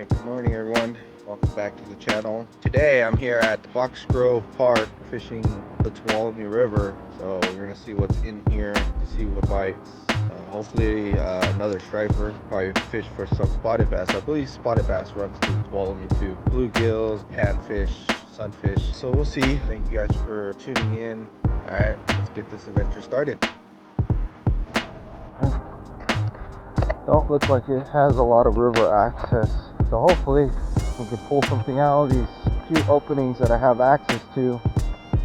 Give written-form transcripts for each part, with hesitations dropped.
Alright, good morning everyone. Welcome back to the channel. Today I'm here at Fox Grove Park fishing the Tuolumne River. So we're going to see what's in here, to see what bites. Hopefully another striper. Probably fish for some spotted bass. I believe spotted bass runs through Tuolumne too. Bluegills, panfish, sunfish. So we'll see. Thank you guys for tuning in. Alright, let's get this adventure started. Don't look like it has a lot of river access, so hopefully we can pull something out of these few openings that I have access to.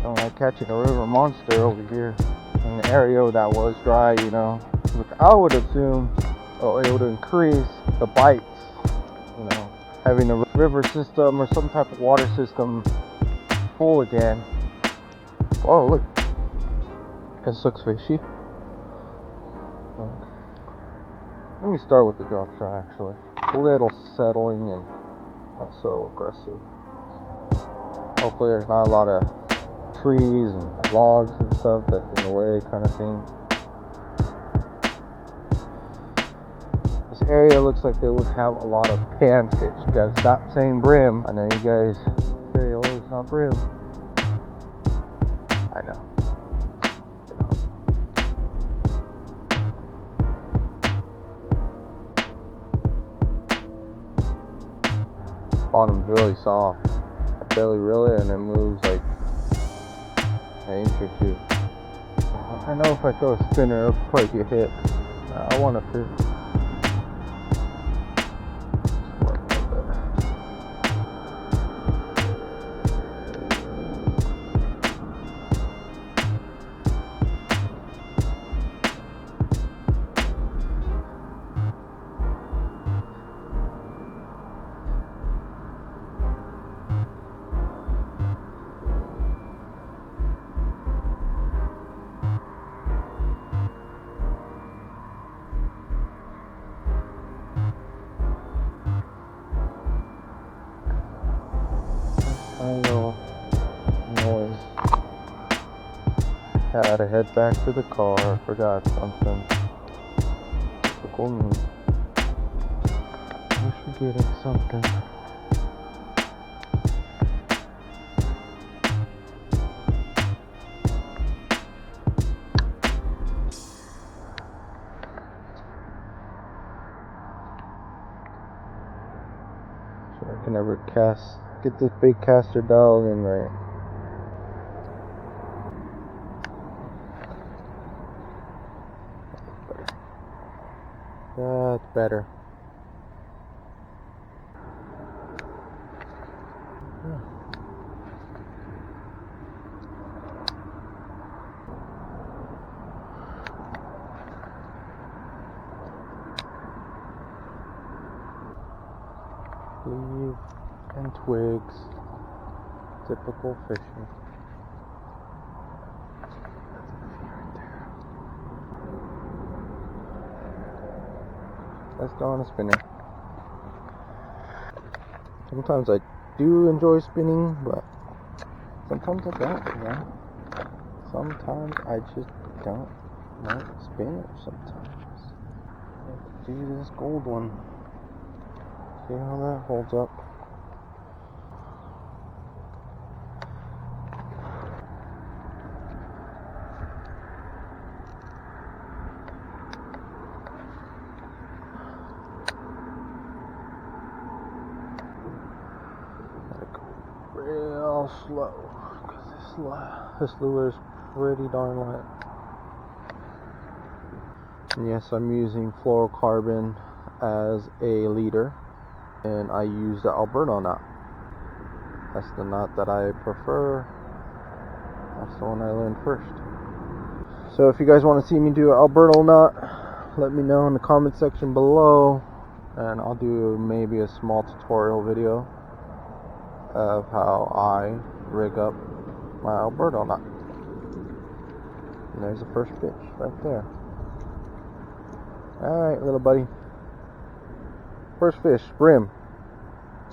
Don't like catching a river monster over here in an area that was dry, you know, which I would assume it would increase the bites, you know, having a river system or some type of water system full again. Oh look, this looks fishy. Let me start with the drop shot actually. A little settling and not so aggressive. Hopefully there's not a lot of trees and logs and stuff that's in the way kind of thing. This area looks like they would have a lot of panfish. You guys stop saying brim. I know you guys say, oh, it's not brim. I know. Bottom's really soft. I barely reel it and it moves like an inch or two. I know if I throw a spinner it'll probably get hit. I want to fish. I know noise. Had to head back to the car. I forgot something. Typical me. I'm forgetting something. Sure, I can never get this big caster dialed in right. That's better. Leaves and twigs. Typical fishing. Let's go on a spinner. Sometimes I do enjoy spinning, but sometimes I don't, you know? Sometimes I just don't like spinners sometimes. Let's do this gold one. See how that holds up. Real slow, because this lure is pretty darn light. And yes, I'm using fluorocarbon as a leader, and I use the Alberto knot. That's the knot that I prefer. That's the one I learned first. So if you guys want to see me do an Alberto knot, let me know in the comment section below, and I'll do maybe a small tutorial video of how I rig up my Alberto knot. And there's the first fish right there. Alright, little buddy. First fish, brim.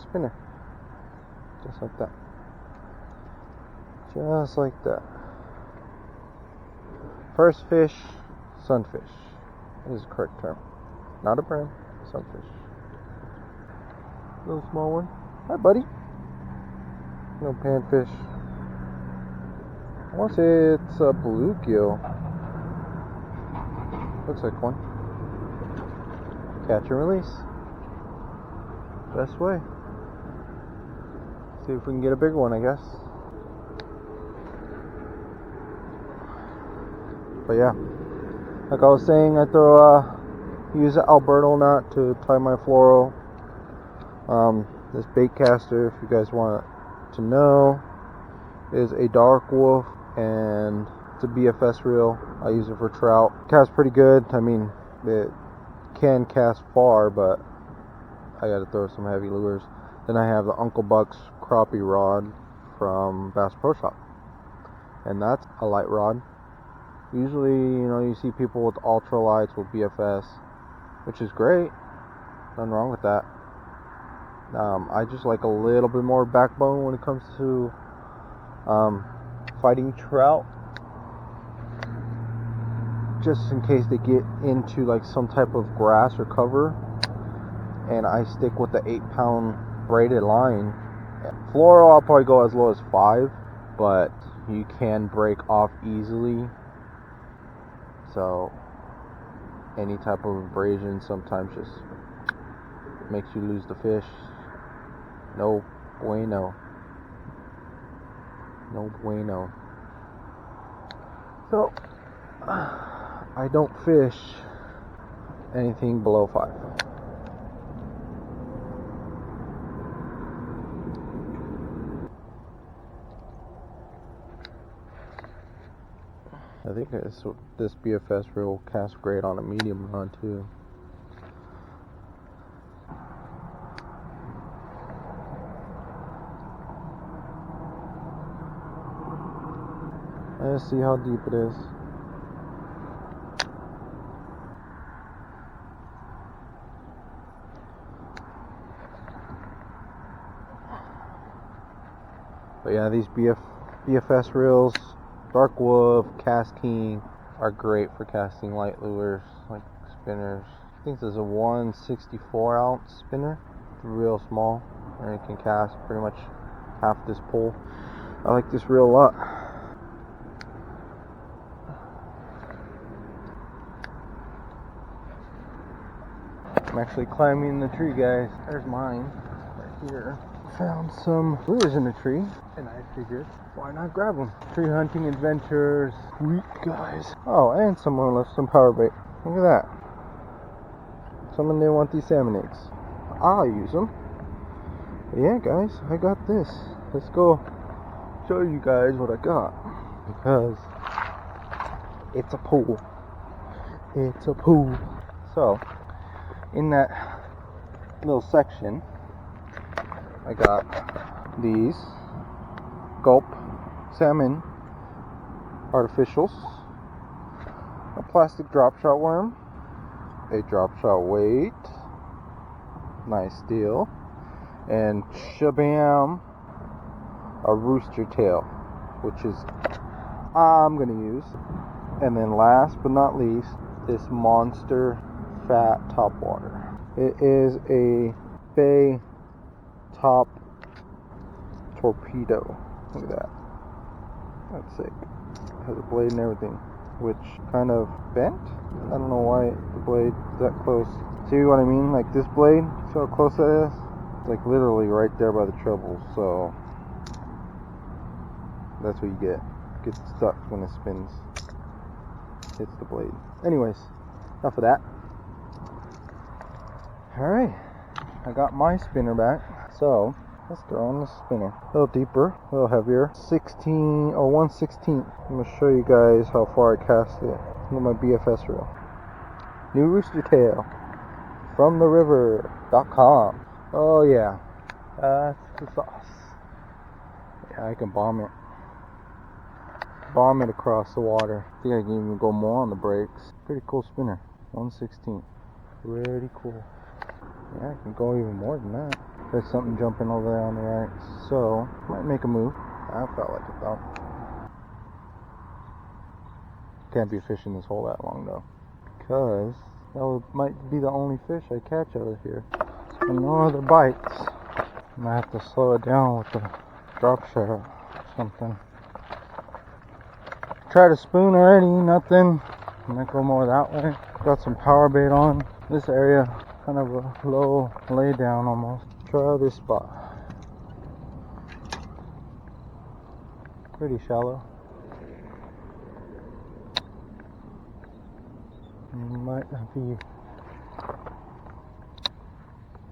Spinner. Just like that. Just like that. First fish, sunfish. That is the correct term. Not a brim, sunfish. Little small one. Hi, buddy. No panfish. I want to say it's a bluegill. Looks like one. Catch and release. Best way. See if we can get a bigger one, I guess. But yeah, like I was saying, I use an Alberto knot to tie my fluoro. This bait caster, if you guys want to know, is a dark wolf, and it's a BFS reel. I use it for trout. Casts pretty good. I mean, it can cast far, but I gotta throw some heavy lures. Then I have the Uncle Buck's crappie rod from Bass Pro Shop, and that's a light rod. Usually, you see people with ultralights with BFS, which is great. Nothing wrong with that. I just like a little bit more backbone when it comes to fighting trout, just in case they get into like some type of grass or cover, and I stick with the 8-pound braided line. Fluoro, I'll probably go as low as 5, but you can break off easily, so any type of abrasion sometimes just makes you lose the fish. No bueno. No bueno. So I don't fish anything below 5. I think this BFS reel casts great on a medium rod too. Let's see how deep it is. But yeah, these BFS reels, Dark Wolf, Cast King, are great for casting light lures like spinners. I think this is a 164 ounce spinner. It's real small, and it can cast pretty much half this pole. I like this reel a lot. I'm actually climbing the tree, guys. There's mine right here. Found some lures in the tree, and I figured, why not grab them? Tree hunting adventures, sweet, guys. Oh, and someone left some power bait. Look at that. Someone didn't want these salmon eggs. I'll use them. But yeah, guys, I got this. Let's go show you guys what I got, because it's a pool. It's a pool. So, in that little section, I got these Gulp salmon artificials, a plastic drop shot worm, a drop shot weight, nice deal, and shabam, a rooster tail, which is I'm gonna use. And then last but not least, this monster fat topwater. It is a Bay top torpedo. Look at that. That's sick. It has a blade and everything, which kind of bent. I don't know why the blade's that close. See what I mean? Like this blade, see how close that is? It's like literally right there by the treble, so that's what you get. It gets stuck when it spins. Hits the blade. Anyways, enough of that. Alright, I got my spinner back, so let's throw on the spinner. A little deeper, a little heavier. 16 or 1/16. I'm going to show you guys how far I cast it with my BFS reel. New rooster tail from the river.com. Oh yeah, that's the sauce. Yeah, I can bomb it. Bomb it across the water. I think I can even go more on the brakes. Pretty cool spinner. 1/16. Pretty cool. Yeah, I can go even more than that. There's something jumping over there on the right, so might make a move. I felt like it though. Can't be fishing this hole that long though, because that might be the only fish I catch out of here. and no other bites. I might have to slow it down with the drop shot or something. Tried a spoon already, nothing. I might go more that way. Got some power bait on. This area, kind of a low lay down almost. Try this spot. Pretty shallow. Might not be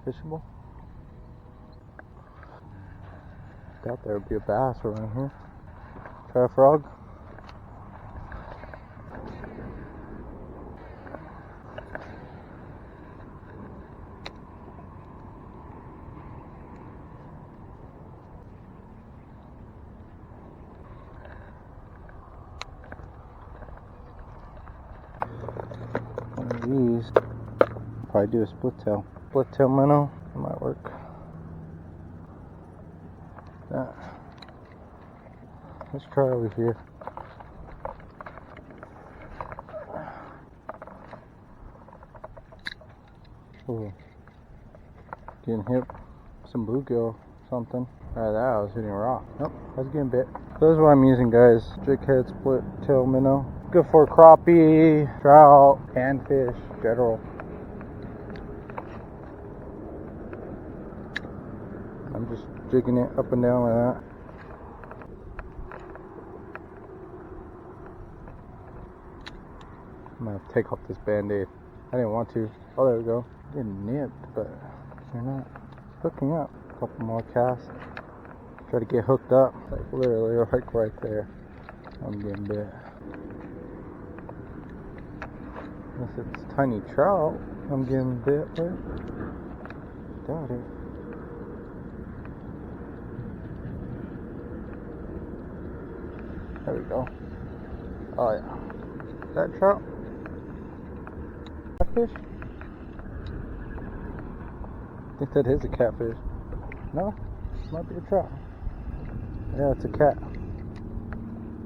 fishable. Doubt there would be a bass around here. Try a frog. One of these. Probably do a split tail. Split tail minnow. That might work. That. Let's try over here. Ooh. Getting hit. Some bluegill, something. That I was hitting a rock. Nope, that's getting bit. So this is what I'm using, guys. Jig head split tail minnow. Good for crappie, trout, panfish, general. I'm just jigging it up and down like that. I'm gonna take off this band-aid. I didn't want to. Oh, there we go. Getting nipped, but you're not hooking up. A couple more casts. Try to get hooked up. Like literally right there. I'm getting bit. Unless it's tiny trout, I'm getting bit with. Doubt it. There we go. Oh yeah. That trout? Catfish? I think that is a catfish. No? Might be a trout. Yeah, it's a cat.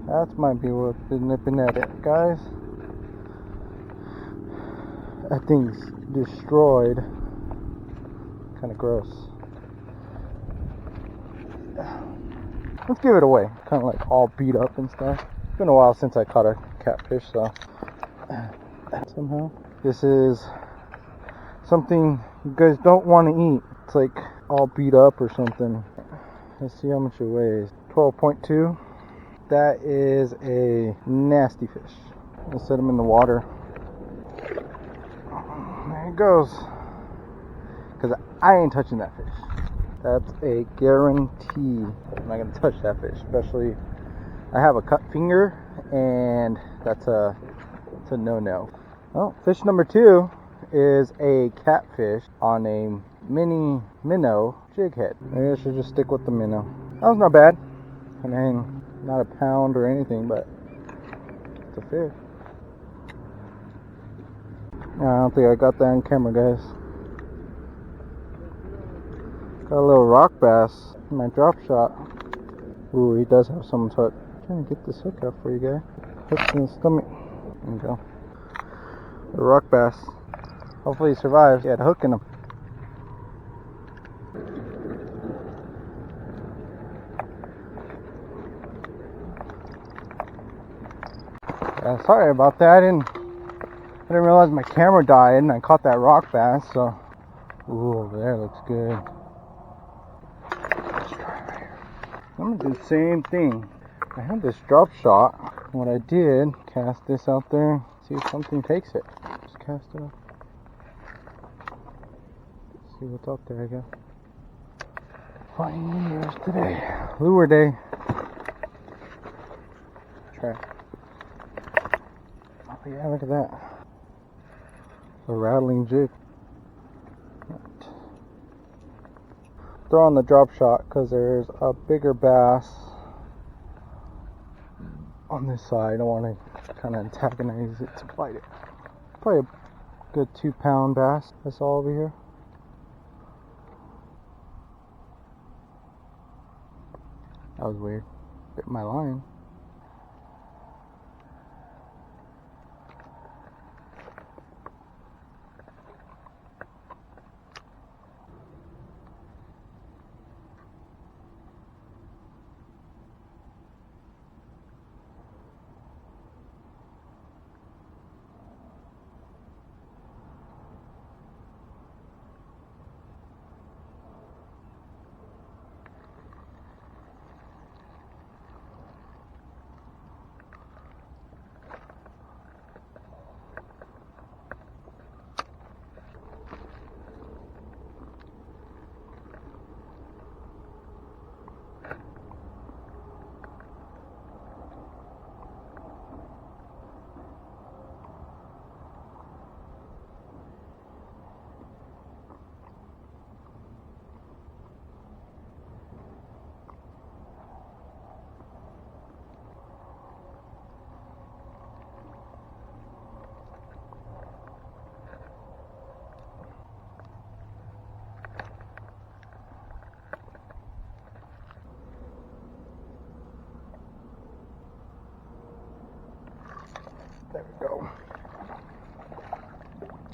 That might be what is nipping at it, guys. That thing's destroyed. Kind of gross. Let's give it away. Kind of like all beat up and stuff. It's been a while since I caught a catfish, so somehow this is something you guys don't want to eat. It's like all beat up or something. Let's see how much it weighs. 12.2. That is a nasty fish. Let's set him in the water. There he goes. Because I ain't touching that fish. That's a guarantee. I'm not going to touch that fish. Especially, I have a cut finger, and that's a no-no. Well, fish number 2 is a catfish on a mini minnow jig head. Maybe I should just stick with the minnow. That was not bad. I mean, not a pound or anything, but it's a fish. I don't think I got that on camera, guys. Got a little rock bass in my drop shot. Ooh, he does have someone's hook. I'm trying to get this hook out for you guys. Hook's in the stomach. There you go. The rock bass. Hopefully he survives. He had a hook in him. Yeah, sorry about that. I didn't realize my camera died and I caught that rock bass. So, ooh, over there looks good. Let's try right here. I'm gonna do the same thing. I had this drop shot. What I did, cast this out there, see if something takes it. Just cast it up. See what's up there, I guess. Finding lures today. Lure day. Try. Oh yeah, look at that. A rattling jig. Right. Throw on the drop shot because there's a bigger bass on this side. I don't want to kind of antagonize it to bite it. Probably a good 2-pound bass. That's all over here. That was weird. Bit my line.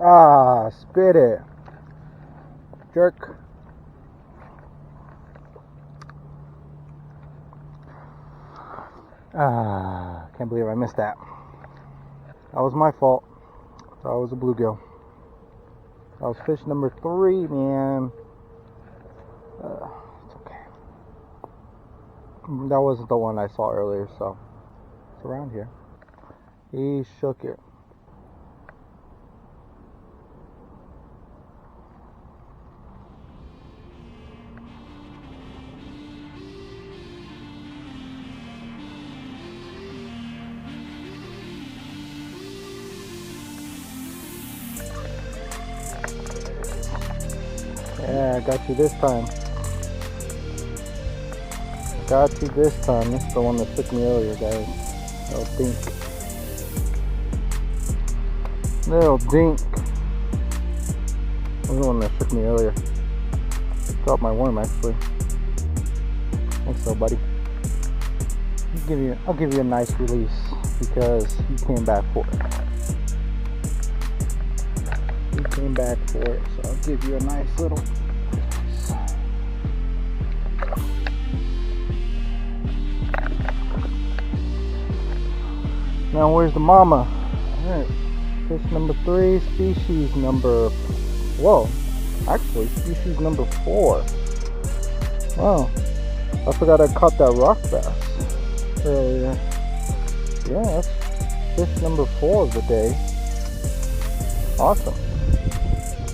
Ah, spit it. Jerk. Ah, can't believe I missed that. That was my fault. That was a bluegill. That was fish number 3, man. It's okay. That wasn't the one I saw earlier, so it's around here. He shook it. Yeah, I got you this time. Got you this time. This is the one that took me earlier, guys. Little dink. Little dink. This is the one that took me earlier. Dropped my worm, actually. Thanks, though, buddy. I'll give you a nice release because he came back for it. He came back for it, so I'll give you a nice little release. Now where's the mama? Alright, fish number 3, species number, whoa, actually species number 4. Wow, I forgot I caught that rock bass earlier. Yeah, that's fish number 4 of the day. Awesome.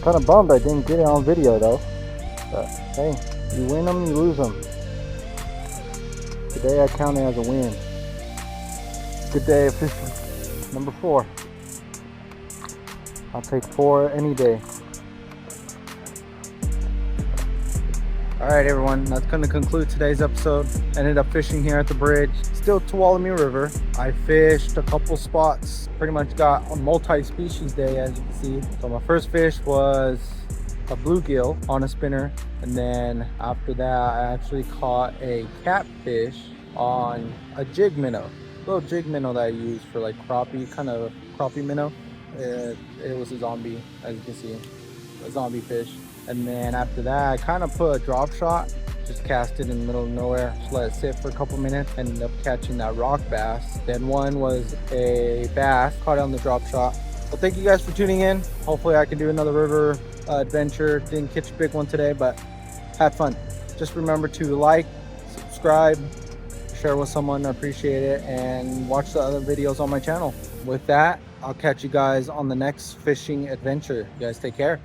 Kind of bummed I didn't get it on video though. But hey, you win them, you lose them. Today I count it as a win. Good day of fishing. Number 4. I'll take 4 any day. Alright everyone, that's going to conclude today's episode. Ended up fishing here at the bridge. Still Tuolumne River. I fished a couple spots. Pretty much got a multi-species day, as you can see. So my first fish was a bluegill on a spinner. And then after that, I actually caught a catfish on a jig minnow. Little jig minnow that I use for like crappie, kind of crappie minnow. It was a zombie, as you can see, a zombie fish. And then after that, I kind of put a drop shot, just cast it in the middle of nowhere, just let it sit for a couple minutes, ended up catching that rock bass. Then one was a bass, caught it on the drop shot. Well, thank you guys for tuning in. Hopefully I can do another river adventure. Didn't catch a big one today, but had fun. Just remember to like, subscribe, share with someone, I appreciate it, and watch the other videos on my channel. With that, I'll catch you guys on the next fishing adventure. You guys take care.